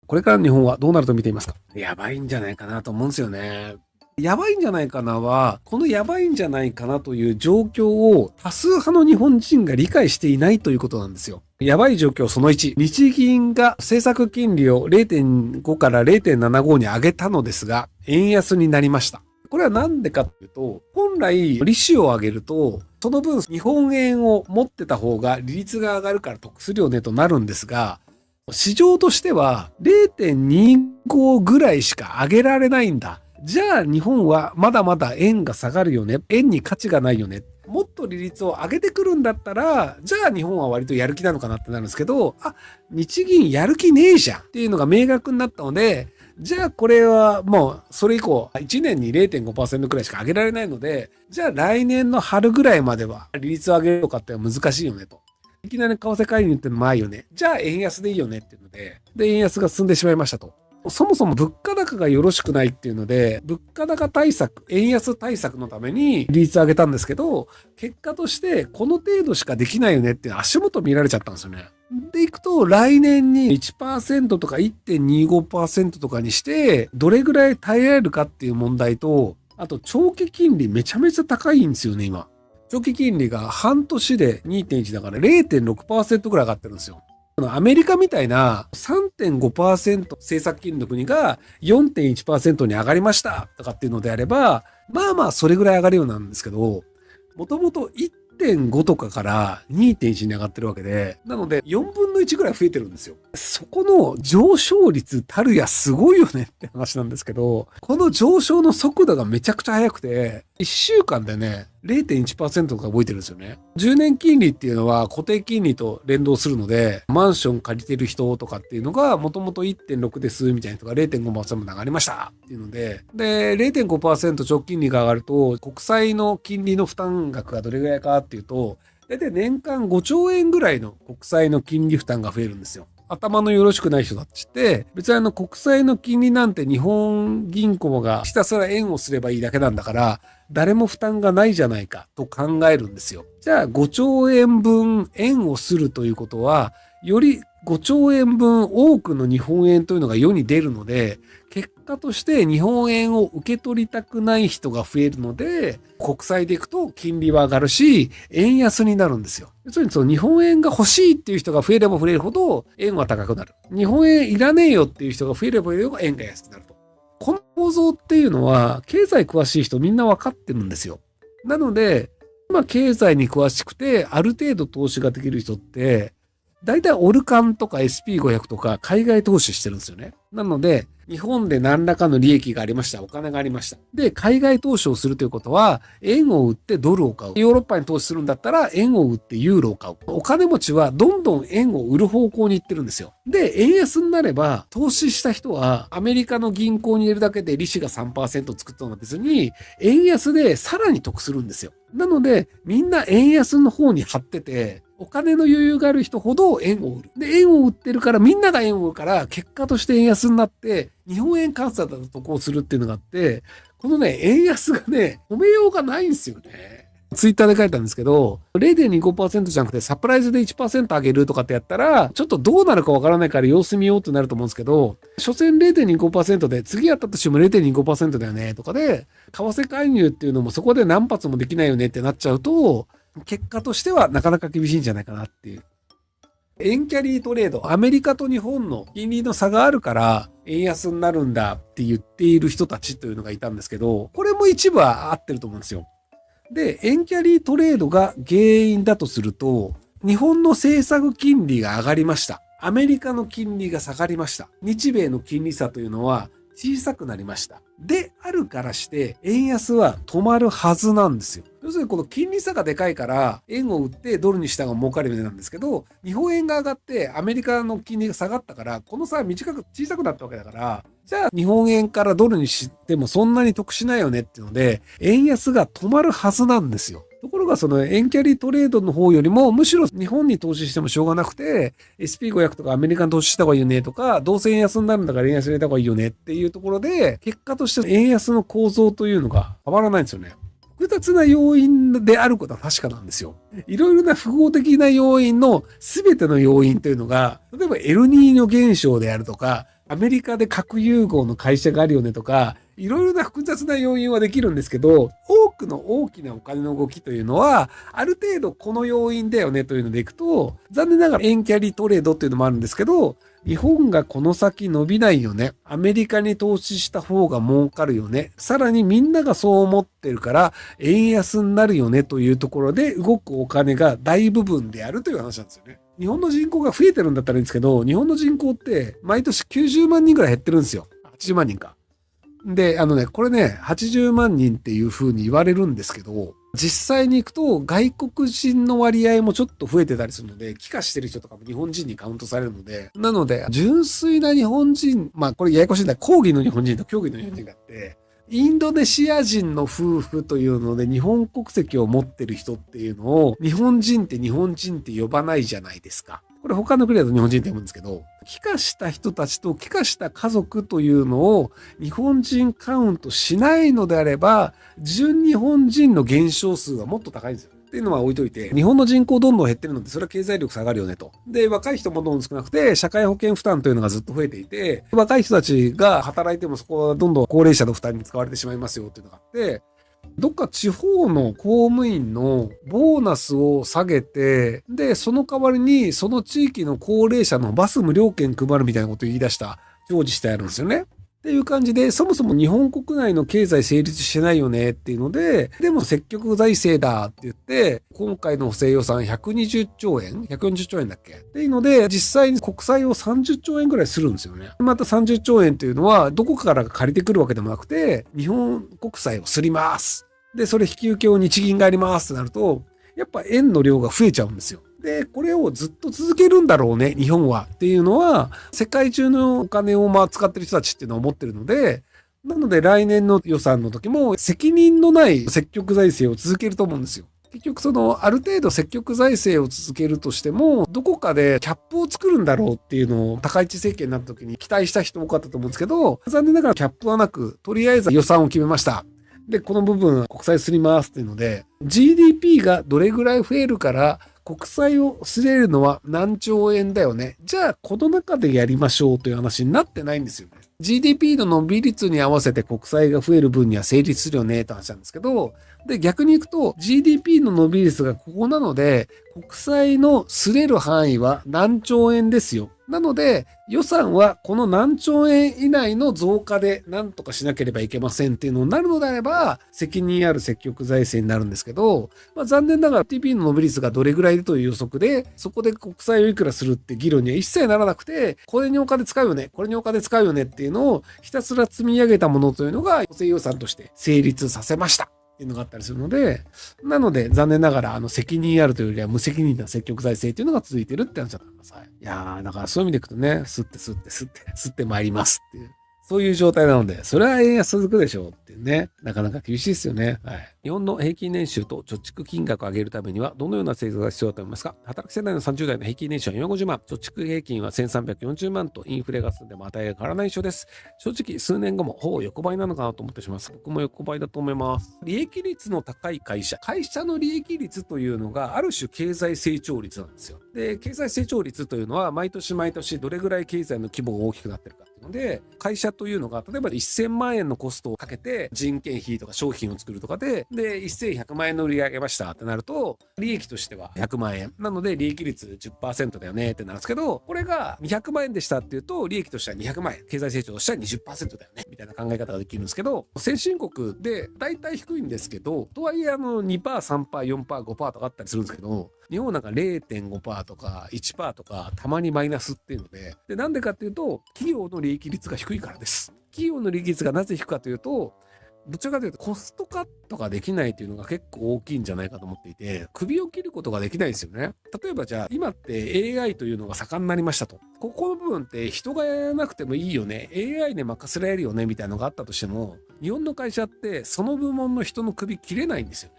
これからの日本はどうなると見ていますか？やばいんじゃないかなと思うんですよね。やばいんじゃないかなは、このやばいんじゃないかなという状況を多数派の日本人が理解していないということなんですよ。やばい状況その1、日銀が政策金利を 0.5 から 0.75 に上げたのですが、円安になりました。これはなんでかっていうと、本来利子を上げると、その分日本円を持ってた方が利率が上がるから得するよねとなるんですが、市場としては 0.25 ぐらいしか上げられないんだ。じゃあ日本はまだまだ円が下がるよね。円に価値がないよね。もっと利率を上げてくるんだったら、じゃあ日本は割とやる気なのかなってなるんですけど、日銀やる気ねえじゃんっていうのが明確になったので、じゃあこれはもうそれ以降1年に 0.5% くらいしか上げられないので、じゃあ来年の春ぐらいまでは利率を上げるとかって難しいよねと。いきなり為替介入ってのもないよね。じゃあ円安でいいよねっていうので、円安が進んでしまいましたと。そもそも物価高がよろしくないっていうので、物価高対策、円安対策のために利率上げたんですけど、結果としてこの程度しかできないよねっていう足元見られちゃったんですよね。でいくと来年に 1% とか 1.25% とかにして、どれぐらい耐えられるかっていう問題と、あと長期金利めちゃめちゃ高いんですよね、今。長期金利が半年で 2.1 だから 0.6% ぐらい上がってるんですよ。アメリカみたいな 3.5% 政策金利の国が 4.1% に上がりましたとかっていうのであれば、まあまあそれぐらい上がるようなんですけど、もともと1.5 とかから 2.1 に上がってるわけで、なので4分の1ぐらい増えてるんですよ。そこの上昇率たるやすごいよねって話なんですけど、この上昇の速度がめちゃくちゃ速くて、1週間でね、0.1% とか動いてるんですよね。10年金利っていうのは固定金利と連動するので、マンション借りてる人とかっていうのが、もともと 1.6 ですみたいな人が 0.5% まで上がりましたっていうので、0.5% 長期金利が上がると、国債の金利の負担額がどれぐらいかっていうと、だいたい年間5兆円ぐらいの国債の金利負担が増えるんですよ。頭のよろしくない人だって言って、別に国債の金利なんて日本銀行がひたすら円をすればいいだけなんだから、誰も負担がないじゃないかと考えるんですよ。じゃあ5兆円分円をするということは、より5兆円分多くの日本円というのが世に出るので、結果として日本円を受け取りたくない人が増えるので、国債でいくと金利は上がるし、円安になるんですよ。要するにその日本円が欲しいっていう人が増えれば増えるほど円は高くなる。日本円いらねえよっていう人が増えれば増えるほど円が安くなると。この構造っていうのは経済詳しい人みんな分かってるんですよ。なので、今経済に詳しくてある程度投資ができる人って、だいたいオルカンとか SP500 とか海外投資してるんですよね。なので、日本で何らかの利益がありました。お金がありました。で、海外投資をするということは、円を売ってドルを買う。ヨーロッパに投資するんだったら、円を売ってユーロを買う。お金持ちはどんどん円を売る方向に行ってるんですよ。で、円安になれば、投資した人は、アメリカの銀行に入れるだけで利子が 3% つくとは別に、円安でさらに得するんですよ。なので、みんな円安の方に張ってて、お金の余裕がある人ほど円を売る。で、円を売ってるから、みんなが円を売るから、結果として円安になって、日本円換算だと得をするっていうのがあって、このね、円安がね、止めようがないんですよね。ツイッターで書いたんですけど、0.25% じゃなくてサプライズで 1% 上げるとかってやったら、ちょっとどうなるかわからないから様子見ようってなると思うんですけど、所詮 0.25% で次やったとしても 0.25% だよねとかで、為替介入っていうのもそこで何発もできないよねってなっちゃうと、結果としてはなかなか厳しいんじゃないかなっていう。円キャリートレード、アメリカと日本の金利の差があるから円安になるんだって言っている人たちというのがいたんですけど、これも一部は合ってると思うんですよ。で、円キャリートレードが原因だとすると、日本の政策金利が上がりました。アメリカの金利が下がりました。日米の金利差というのは小さくなりました。であるからして、円安は止まるはずなんですよ。要するにこの金利差がでかいから、円を売ってドルにした方が儲かるようになんですけど、日本円が上がってアメリカの金利が下がったから、この差は小さくなったわけだから、じゃあ日本円からドルにしてもそんなに得しないよねっていうので、円安が止まるはずなんですよ。ところがその円キャリートレードの方よりもむしろ日本に投資してもしょうがなくて SP500 とかアメリカに投資した方がいいよねとか、どうせ円安になるんだから円安入れた方がいいよねっていうところで、結果として円安の構造というのが変わらないんですよね。複雑な要因であることは確かなんですよ。いろいろな複合的な要因の全ての要因というのが、例えばエルニーニョ現象であるとか、アメリカで核融合の会社があるよねとか、いろいろな複雑な要因はできるんですけど、多くの大きなお金の動きというのは、ある程度この要因だよねというのでいくと、残念ながら円キャリートレードっていうのもあるんですけど、日本がこの先伸びないよね。アメリカに投資した方が儲かるよね。さらにみんながそう思ってるから、円安になるよねというところで動くお金が大部分であるという話なんですよね。日本の人口が増えてるんだったらいいんですけど、日本の人口って毎年90万人ぐらい減ってるんですよ。80万人か。で、これね、80万人っていう風に言われるんですけど、実際に行くと外国人の割合もちょっと増えてたりするので、帰化してる人とかも日本人にカウントされるので、なので、純粋な日本人、まあこれややこしいんだ、講義の日本人と競技の日本人があって、インドネシア人の夫婦というので日本国籍を持ってる人っていうのを日本人って呼ばないじゃないですか。これ他の国だと日本人って呼ぶんですけど、帰化した人たちと帰化した家族というのを日本人カウントしないのであれば、純日本人の減少数はもっと高いんですよ。っていうのは置いといて、日本の人口どんどん減ってるので、それは経済力下がるよねと。で、若い人もどんどん少なくて、社会保険負担というのがずっと増えていて、若い人たちが働いてもそこはどんどん高齢者の負担に使われてしまいますよっていうのがあって、どっか地方の公務員のボーナスを下げて、で、その代わりにその地域の高齢者のバス無料券配るみたいなことを言い出した表示してあるんですよね。っていう感じで、そもそも日本国内の経済成立してないよねっていうので、でも積極財政だって言って、今回の補正予算120兆円 ?140 兆円だっけっていうので、実際に国債を30兆円ぐらいするんですよね。また30兆円っていうのは、どこから借りてくるわけでもなくて、日本国債をすります。で、それ引き受けを日銀がやりますってなると、やっぱ円の量が増えちゃうんですよ。で、これをずっと続けるんだろうね、日本はっていうのは、世界中のお金を使ってる人たちっていうのは思ってるので、なので来年の予算の時も責任のない積極財政を続けると思うんですよ。結局ある程度積極財政を続けるとしても、どこかでキャップを作るんだろうっていうのを高市政権になった時に期待した人多かったと思うんですけど、残念ながらキャップはなく、とりあえず予算を決めました。で、この部分国債すりますっていうので、GDP がどれぐらい増えるから、国債をすれるのは何兆円だよね。じゃあ、この中でやりましょうという話になってないんですよね。GDP の伸び率に合わせて国債が増える分には成立するよねって話なんですけど、で、逆に行くと GDP の伸び率がここなので、国債のすれる範囲は何兆円ですよ。なので、予算はこの何兆円以内の増加で何とかしなければいけませんっていうのになるのであれば、責任ある積極財政になるんですけど、残念ながら GDP の伸び率がどれぐらいという予測で、そこで国債をいくらするって議論には一切ならなくて、これにお金使うよね、これにお金使うよねっていうのをひたすら積み上げたものというのが補正予算として成立させました。っていうのがあったりするので、なので残念ながら責任あるというよりは無責任な積極財政というのが続いてるって話だったんです。いやー、だからそういう意味でいくとね、吸って参りますっていう。そういう状態なので、それは円安続くでしょうっていうね。なかなか厳しいですよね。はい。日本の平均年収と貯蓄金額を上げるためには、どのような政策が必要だと思いますか？働く世代の30代の平均年収は450万、貯蓄平均は1340万とインフレが進んでも値が変わらない印象です。正直、数年後もほぼ横ばいなのかなと思ってしまいます。僕も横ばいだと思います。利益率の高い会社の利益率というのが、ある種経済成長率なんですよ。で、経済成長率というのは、毎年毎年どれぐらい経済の規模が大きくなってるかっていうので、会社というのが、例えば1000万円のコストをかけて、人件費とか商品を作るとかで、1100万円の売り上げましたってなると、利益としては100万円。なので、利益率 10% だよねってなるんですけど、これが200万円でしたっていうと、利益としては200万円。経済成長としては 20% だよね。みたいな考え方ができるんですけど、先進国で大体低いんですけど、とはいえ2%、3%、4%、5%とかあったりするんですけど、日本はなんか 0.5% とか 1% とかたまにマイナスっていうので、なんでかっていうと、企業の利益率が低いからです。企業の利益率がなぜ低いかというと、どちらかというとコストカットができないというのが結構大きいんじゃないかと思っていて、首を切ることができないですよね。例えばじゃあ今って AI というのが盛んになりましたと。ここの部分って人がやらなくてもいいよね。AI で任せられるよねみたいなのがあったとしても、日本の会社ってその部門の人の首切れないんですよね。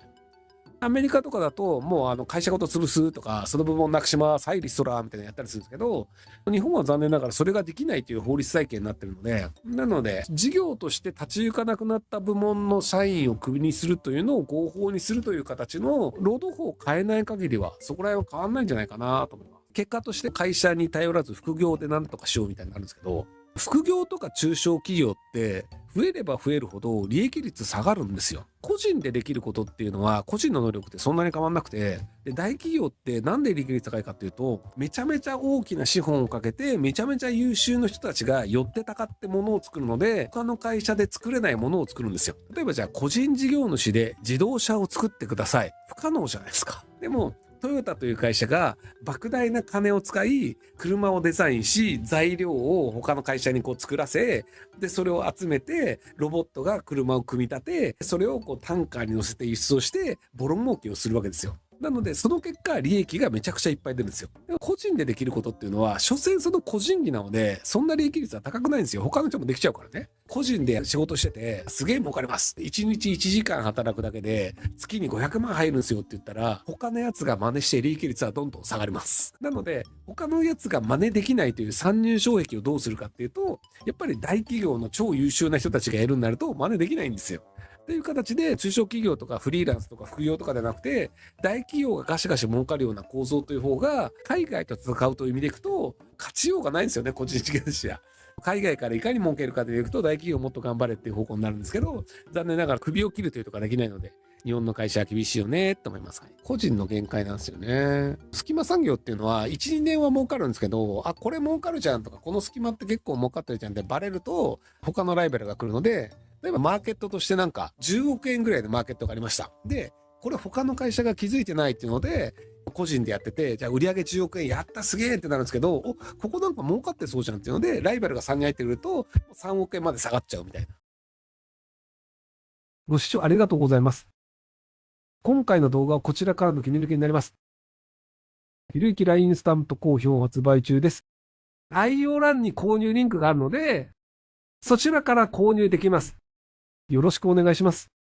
アメリカとかだともう会社ごと潰すとか、その部分なくします、はいリストラみたいなのやったりするんですけど、日本は残念ながらそれができないという法律体系になってるので、なので事業として立ち行かなくなった部門の社員をクビにするというのを合法にするという形の労働法を変えない限りはそこら辺は変わんないんじゃないかなと思います。結果として会社に頼らず副業でなんとかしようみたいになるんですけど、副業とか中小企業って増えれば増えるほど利益率下がるんですよ。個人でできることっていうのは個人の能力ってそんなに変わんなくて、で大企業ってなんで利益率高いかっていうと、めちゃめちゃ大きな資本をかけてめちゃめちゃ優秀な人たちが寄ってたかってものを作るので、他の会社で作れないものを作るんですよ。例えばじゃあ個人事業主で自動車を作ってください。不可能じゃないですか。でもトヨタという会社が莫大な金を使い、車をデザインし、材料を他の会社に作らせ、で、それを集めて、ロボットが車を組み立て、それをタンカーに乗せて輸出をして、ボロ儲けをするわけですよ。なので、その結果、利益がめちゃくちゃいっぱい出るんですよ。でも個人でできることっていうのは、所詮その個人技なので、そんな利益率は高くないんですよ。他の人もできちゃうからね。個人で仕事してて、すげえ儲かります。1日1時間働くだけで、月に500万入るんですよって言ったら、他のやつが真似して利益率はどんどん下がります。なので、他のやつが真似できないという参入障壁をどうするかっていうと、やっぱり大企業の超優秀な人たちがやるんなると真似できないんですよ。っていう形で中小企業とかフリーランスとか副業とかではなくて、大企業がガシガシ儲かるような構造という方が、海外と戦うという意味でいくと勝ちようがないんですよね、個人事業主は。海外からいかに儲けるかでいくと、大企業もっと頑張れっていう方向になるんですけど、残念ながら首を切るというとかできないので、日本の会社は厳しいよねと思います。個人の限界なんですよね。隙間産業っていうのは1、2年は儲かるんですけど、あ、これ儲かるじゃんとか、この隙間って結構儲かってるじゃんってバレると、他のライバルが来るので、例えばマーケットとしてなんか10億円ぐらいのマーケットがありました。で、これ他の会社が気づいてないっていうので、個人でやってて、じゃあ売上10億円やったすげえってなるんですけど、ここなんか儲かってそうじゃんっていうので、ライバルが3人入ってくると、3億円まで下がっちゃうみたいな。ご視聴ありがとうございます。今回の動画はこちらからの切り抜きになります。ひろゆき LINE スタンプ好評発売中です。概要欄に購入リンクがあるので、そちらから購入できます。よろしくお願いします。